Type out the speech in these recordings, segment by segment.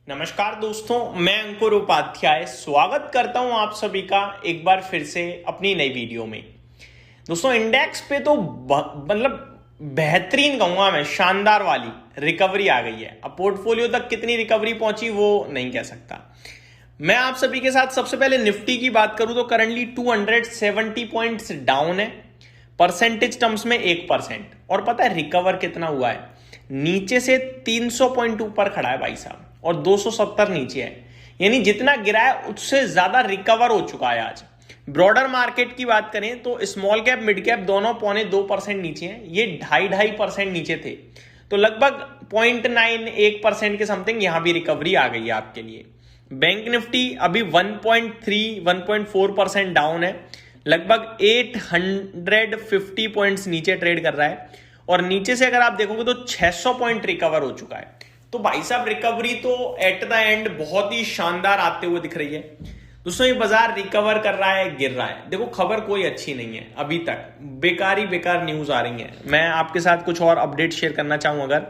नमस्कार दोस्तों, मैं अंकुर उपाध्याय स्वागत करता हूं आप सभी का एक बार फिर से अपनी नई वीडियो में। दोस्तों, इंडेक्स पे तो मतलब बेहतरीन कहूंगा मैं, शानदार वाली रिकवरी आ गई है। अब पोर्टफोलियो तक कितनी रिकवरी पहुंची वो नहीं कह सकता। मैं आप सभी के साथ सबसे पहले निफ्टी की बात करूं तो करंटली 270 पॉइंट्स डाउन है, परसेंटेज टर्म्स में 1%। और पता है रिकवर कितना हुआ है? नीचे से 300 पॉइंट ऊपर खड़ा है भाई साहब, और 270 नीचे है। यानी जितना गिरा है उससे ज्यादा रिकवर हो चुका है आज। ब्रॉडर मार्केट की बात करें तो स्मॉल कैप मिड कैप दोनों 0.25% नीचे हैं, ये 2.5% नीचे थे। तो लगभग 0.91% के समथिंग यहां भी रिकवरी आ गई है आपके लिए। बैंक निफ्टी अभी 1.4% डाउन है, लगभग 850 पॉइंट्स नीचे ट्रेड कर रहा है। और नीचे से अगर आप देखोगे तो 600 पॉइंट रिकवर हो चुका है। तो भाई साहब रिकवरी तो एट द एंड बहुत ही शानदार आते हुए दिख रही है। दोस्तों, ये बाजार रिकवर कर रहा है, गिर रहा है। देखो, खबर कोई अच्छी नहीं है अभी तक, बेकार ही बेकार न्यूज आ रही है। मैं आपके साथ कुछ और अपडेट शेयर करना चाहूं अगर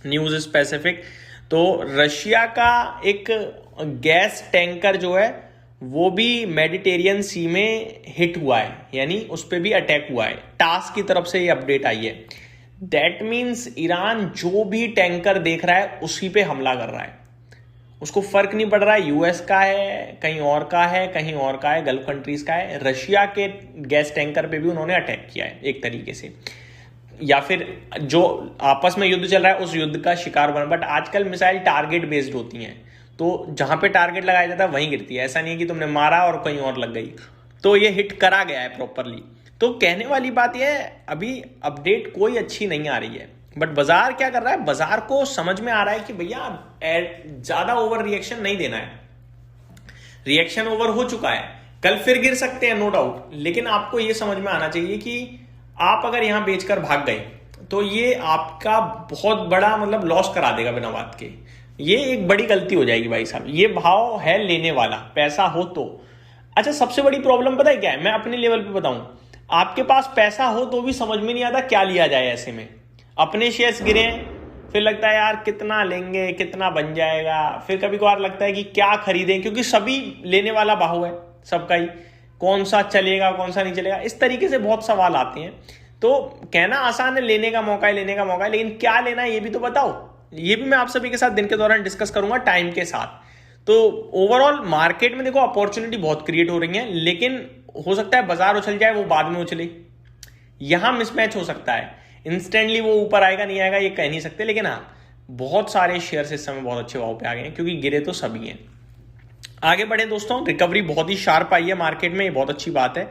न्यूज स्पेसिफिक, तो रशिया का एक गैस टैंकर जो है वो भी मेडिटेरियन सी में हिट हुआ है, यानी उस पर भी अटैक हुआ है। टास्क की तरफ से ये अपडेट आई है। दैट मीन्स ईरान जो भी टैंकर देख रहा है उसी पे हमला कर रहा है। उसको फर्क नहीं पड़ रहा है यूएस का है, कहीं और का है, कहीं और का है, गल्फ कंट्रीज का है। रशिया के गैस टैंकर पे भी उन्होंने अटैक किया है एक तरीके से, या फिर जो आपस में युद्ध चल रहा है उस युद्ध का शिकार बना। बट आजकल मिसाइल टारगेट बेस्ड होती हैं, तो जहां पे टारगेट लगाया जाता है वहीं गिरती है। ऐसा नहीं है कि तुमने मारा और कहीं और लग गई। तो ये हिट करा गया है प्रॉपरली। तो कहने वाली बात यह है, अभी अपडेट कोई अच्छी नहीं आ रही है। बट बाजार क्या कर रहा है? बाजार को समझ में आ रहा है कि भैया ज्यादा ओवर रिएक्शन नहीं देना है। रिएक्शन ओवर हो चुका है, कल फिर गिर सकते हैं नो डाउट। लेकिन आपको यह समझ में आना चाहिए कि आप अगर यहां बेचकर भाग गए तो ये आपका बहुत बड़ा मतलब लॉस करा देगा बिना बात के। ये एक बड़ी गलती हो जाएगी भाई साहब। ये भाव है लेने वाला, पैसा हो तो। अच्छा, सबसे बड़ी प्रॉब्लम पता है क्या है? मैं अपने लेवल पे बताऊं, आपके पास पैसा हो तो भी समझ में नहीं आता क्या लिया जाए। ऐसे में अपने शेयर्स गिरे, फिर लगता है यार कितना लेंगे, कितना बन जाएगा। फिर कभी कभार लगता है कि क्या खरीदें, क्योंकि सभी लेने वाला बाहु है सबका ही। कौन सा चलेगा, कौन सा नहीं चलेगा, इस तरीके से बहुत सवाल आते हैं। तो कहना आसान है, लेने का मौका है, लेने का मौका है, लेकिन क्या लेना है ये भी तो बताओ। ये भी मैं आप सभी के साथ दिन के दौरान डिस्कस करूंगा टाइम के साथ। तो ओवरऑल मार्केट में देखो अपॉर्चुनिटी बहुत क्रिएट हो रही है, लेकिन हो सकता है बाजार उछल जाए, वो बाद में उछले। यहां मिसमैच हो सकता है, इंस्टेंटली वो ऊपर आएगा नहीं आएगा ये कह नहीं सकते। लेकिन हाँ, बहुत सारे शेयर इस समय बहुत अच्छे भाव पे आ गए हैं, क्योंकि गिरे तो सभी हैं। आगे बढ़े दोस्तों, रिकवरी बहुत ही शार्प आई है मार्केट में, ये बहुत अच्छी बात है।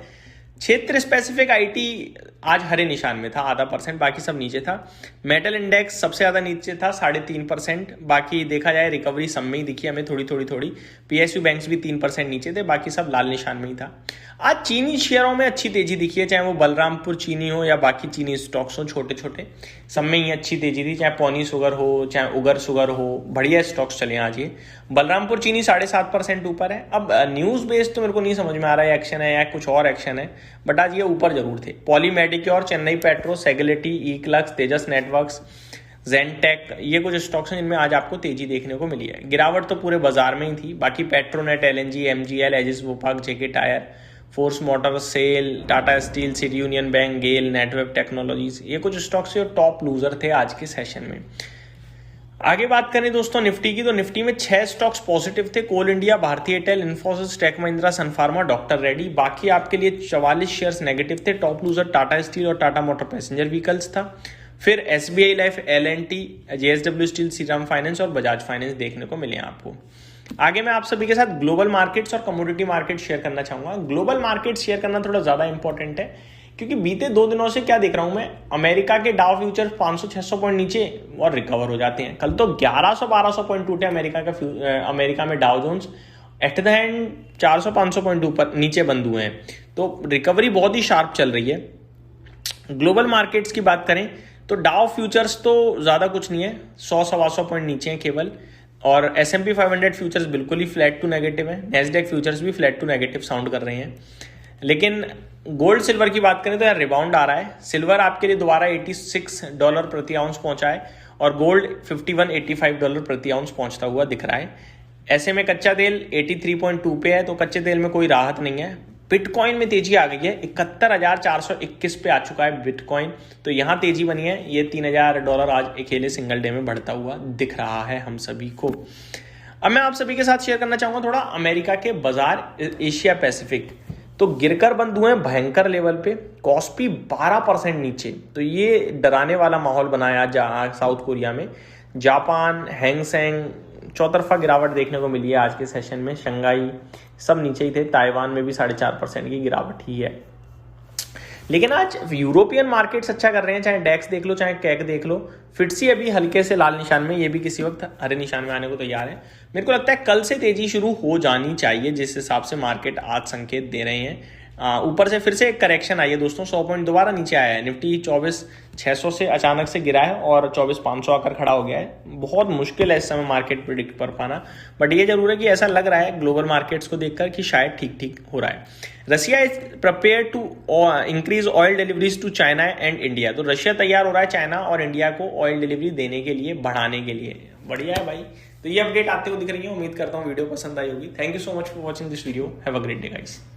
क्षेत्र स्पेसिफिक आईटी आज हरे निशान में था, 0.5%, बाकी सब नीचे था। मेटल इंडेक्स सबसे ज्यादा नीचे था, 3.5%। बाकी देखा जाए रिकवरी सब में ही दिखी हमें, थोड़ी। पीएसयू बैंक्स भी 3% नीचे थे, बाकी सब लाल निशान में ही था। आज चीनी शेयरों में अच्छी तेजी दिखी है, चाहे वो बलरामपुर चीनी हो या बाकी चीनी स्टॉक्स हो, छोटे छोटे सब में ही अच्छी तेजी थी। चाहे पौनी शुगर हो, चाहे उगर शुगर हो, बढ़िया स्टॉक्स चले आज ये। बलरामपुर चीनी 7.5% ऊपर है। अब न्यूज बेस्ड तो मेरे को नहीं समझ में आ रहा है एक्शन है या कुछ और एक्शन है, बट आज ये ऊपर जरूर थे। पॉलीमेडिक्योर, चेन्नई पेट्रो, सेगलिटी, इक्लक्स, तेजस नेटवर्क्स, जेनटेक, ये कुछ स्टॉक्स हैं जिनमें आज आपको तेजी देखने को मिली है। गिरावट तो पूरे बाजार में ही थी। बाकी Petronet, LNG, MGL, Aegis Vopak, JK tyre, force motor, SAIL, Tata steel, city union bank, GAIL, network technologies, ये कुछ स्टॉक्स जो टॉप लूजर थे आज के सेशन में। आगे बात करें दोस्तों निफ्टी की, तो निफ्टी में 6 स्टॉक्स पॉजिटिव थे। कोल इंडिया, भारतीय एयरटेल, इन्फोसिस, टेक महिंद्रा, सनफार्मा, डॉक्टर रेड्डी। बाकी आपके लिए 44 शेयर्स नेगेटिव थे। टॉप लूजर टाटा स्टील और टाटा मोटर पैसेंजर व्हीकल्स था। फिर एसबीआई लाइफ, एल&टी, जेएसडब्ल्यू स्टील, श्रीराम फाइनेंस और बजाज फाइनेंस देखने को मिले आपको। आगे मैं आप सभी के साथ ग्लोबल मार्केट्स और कमोडिटी मार्केट शेयर करना चाहूंगा। ग्लोबल मार्केट शेयर करना थोड़ा ज्यादा इंपॉर्टेंट है, क्योंकि बीते 2 दिनों से क्या देख रहा हूं मैं, अमेरिका के डाउ फ्यूचर 500-600 पॉइंट नीचे और रिकवर हो जाते हैं। कल तो 1100-1200 पॉइंट टूटे अमेरिका में Dow Jones. At the end 400-500 point ऊपर नीचे बंद हुए हैं। तो रिकवरी बहुत ही शार्प चल रही है। ग्लोबल मार्केट्स की बात करें तो डाउ फ्यूचर्स तो ज्यादा कुछ नहीं है, 100-125 पॉइंट नीचे हैं केवल। और S&P 500 फ्यूचर्स बिल्कुल ही फ्लैट टू नेगेटिव है। नेस्डेक फ्यूचर्स भी फ्लैट टू नेगेटिव साउंड कर रहे हैं। लेकिन गोल्ड सिल्वर की बात करें तो यार रिबाउंड आ रहा है। सिल्वर आपके लिए दोबारा $86 प्रति आउंस पहुंचा है और गोल्ड $51-85 प्रति आउंस पहुंचता हुआ दिख रहा है। ऐसे में कच्चा तेल 83.2 पे है, तो कच्चे तेल में कोई राहत नहीं है। बिटकॉइन में तेजी आ गई है, 71,421 पे आ चुका है बिटकॉइन, तो यहां तेजी बनी है। ये $3,000 आज अकेले सिंगल डे में बढ़ता हुआ दिख रहा है हम सभी को। अब मैं आप सभी के साथ शेयर करना चाहूंगा थोड़ा अमेरिका के बाजार, एशिया पैसिफिक, तो गिरकर बंद हुए हैं भयंकर लेवल पे। कॉस्पी 12% नीचे, तो ये डराने वाला माहौल बनाया जहां साउथ कोरिया में। जापान, हैंगसेंग चौतरफा गिरावट देखने को मिली है आज के सेशन में। शंघाई सब नीचे ही थे, ताइवान में भी 4.5% की गिरावट ही है। लेकिन आज यूरोपियन मार्केट्स अच्छा कर रहे हैं, चाहे डेक्स देख लो चाहे कैक देख लो। फिटसी अभी हल्के से लाल निशान में, ये भी किसी वक्त हरे निशान में आने को तैयार है। मेरे को लगता है कल से तेजी शुरू हो जानी चाहिए, जिस हिसाब से मार्केट आज संकेत दे रहे हैं। ऊपर से फिर से एक करेक्शन आई है दोस्तों, 100 पॉइंट दोबारा नीचे आया है। निफ्टी 24,600 से अचानक से गिरा है और 24,500 आकर खड़ा हो गया है। बहुत मुश्किल है इस समय मार्केट प्रिडिक्ट कर पाना, बट ये जरूर है कि ऐसा लग रहा है ग्लोबल मार्केट्स को देखकर कि शायद ठीक ठीक हो रहा है। Russia is prepare to increase oil deliveries to China and India, तो रशिया तैयार हो रहा है चाइना और इंडिया को ऑयल डिलीवरी देने के लिए, बढ़ाने के लिए। बढ़िया है भाई। तो ये अपडेट आते हुए दिख रही है, उम्मीद करता हूँ वीडियो पसंद आई होगी। Thank you so much for watching this video. Have a great day guys.